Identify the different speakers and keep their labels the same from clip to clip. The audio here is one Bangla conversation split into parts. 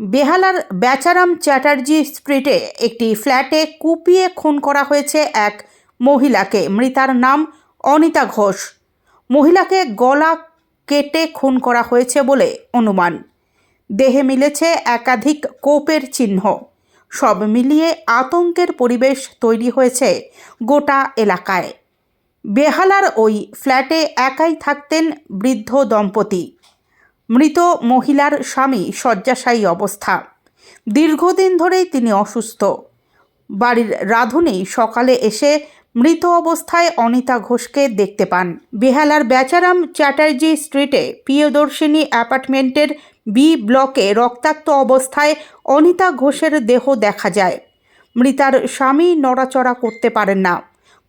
Speaker 1: বেহালার বেচারাম চ্যাটার্জি স্ট্রিটে একটি ফ্ল্যাটে কুপিয়ে খুন করা হয়েছে এক মহিলাকে। মৃতার নাম অনিতা ঘোষ। মহিলাকে গলা কেটে খুন করা হয়েছে বলে অনুমান। দেহে মিলেছে একাধিক কোপের চিহ্ন। সব মিলিয়ে আতঙ্কের পরিবেশ তৈরি হয়েছে গোটা এলাকায়। বেহালার ওই ফ্ল্যাটে একাই থাকতেন বৃদ্ধ দম্পতি। মৃত মহিলার স্বামী শয্যাশায়ী অবস্থা। দীর্ঘদিন ধরেই তিনি অসুস্থ। বাড়ির রাঁধুনি সকালে এসে মৃত অবস্থায় অনিতা ঘোষকে দেখতে পান। বেহালার বেচারাম চ্যাটার্জি স্ট্রিটে প্রিয়দর্শিনী অ্যাপার্টমেন্টের বি ব্লকে রক্তাক্ত অবস্থায় অনিতা ঘোষের দেহ দেখা যায়। মৃতার স্বামী নড়াচড়া করতে পারেন না,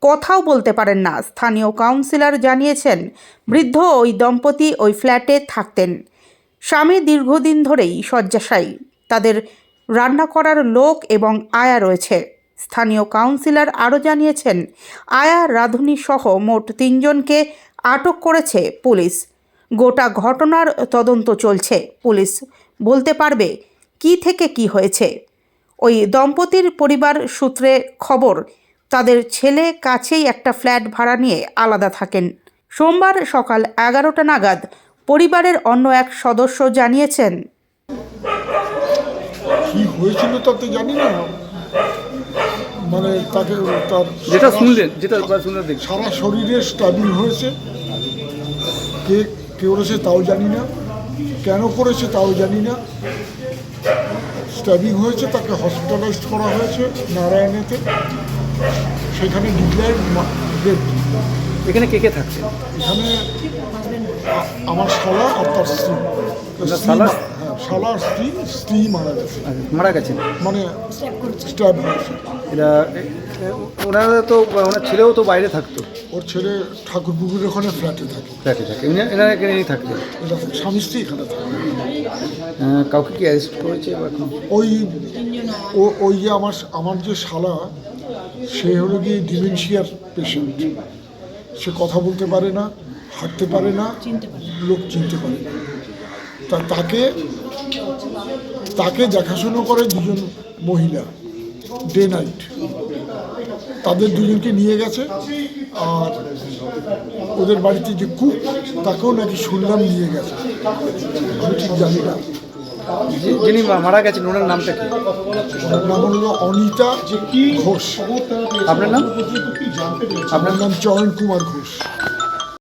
Speaker 1: কথাও বলতে পারেন না। স্থানীয় কাউন্সিলর জানিয়েছেন, বৃদ্ধ ওই দম্পতি ওই ফ্ল্যাটে থাকতেন। স্বামী দীর্ঘদিন ধরেই শয্যাশায়ী। তাদের রান্না করার লোক এবং আয়া রয়েছে। স্থানীয় কাউন্সিলর আরও জানিয়েছেন, আয়া, রাঁধুনি সহ মোট 3 জনকে আটক করেছে পুলিশ। গোটা ঘটনার তদন্ত চলছে। পুলিশ বলতে পারবে কী থেকে কী হয়েছে। ওই দম্পতির পরিবার সূত্রে খবর, তাদের ছেলে কাছেই একটা ফ্ল্যাট ভাড়া নিয়ে আলাদা থাকেন। সোমবার সকাল 11টা নাগাদ পরিবারের অন্য এক সদস্য জানিয়েছেন,
Speaker 2: কি হয়েছিল তা তো জানি না, মানে তাকে তার
Speaker 3: যেটা শুনলেন
Speaker 2: সারা শরীরে স্ট্যাবিং হয়েছে। কে করেছে তাও জানি না, কেন করেছে তাও জানি না। স্ট্যাবিং হয়েছে, তাকে হসপিটালাইজড করা হয়েছে নারায়ণেতে, সেখানে ডিক্লেয়ার্ড ডেড।
Speaker 3: এখানে কে কে থাকছে?
Speaker 2: এখানে আমার শালা আর তার স্ত্রী। শালার স্ত্রী মারা গেছে, মানে স্ট্যাব হয়েছে।
Speaker 3: ওনারা তো ওনার ছেলেও তো বাইরে থাকতো।
Speaker 2: ওর ছেলে ঠাকুরপুকুরের ওখানে ফ্ল্যাটে থাকে।
Speaker 3: এনারা এখানেই থাকতেন।
Speaker 2: স্বামী স্ত্রী এখানে থাকে।
Speaker 3: কাউকে কি অ্যারেস্ট করেছে এখন?
Speaker 2: ওই যে আমার যে শালা, সে হলো গিয়ে ডিমেনশিয়ার পেশেন্ট। সে কথা বলতে পারে না, হাঁটতে পারে না, লোক চিনতে পারে না। তাকে দেখাশুনো করে 2 জন মহিলা, ডে নাইট। তাদের 2 জনকে নিয়ে গেছে। আর ওদের বাড়িতে যে কুক, তাকেও নাকি শুনলাম নিয়ে গেছে। আমি ঠিক জানি না।
Speaker 3: যিনি মারা গেছেন ওনার নামটা কি?
Speaker 2: ওনার নাম হলো অনিতা ঘোষ।
Speaker 3: আপনার নাম?
Speaker 2: আপনার নাম চয়ন কুমার ঘোষ।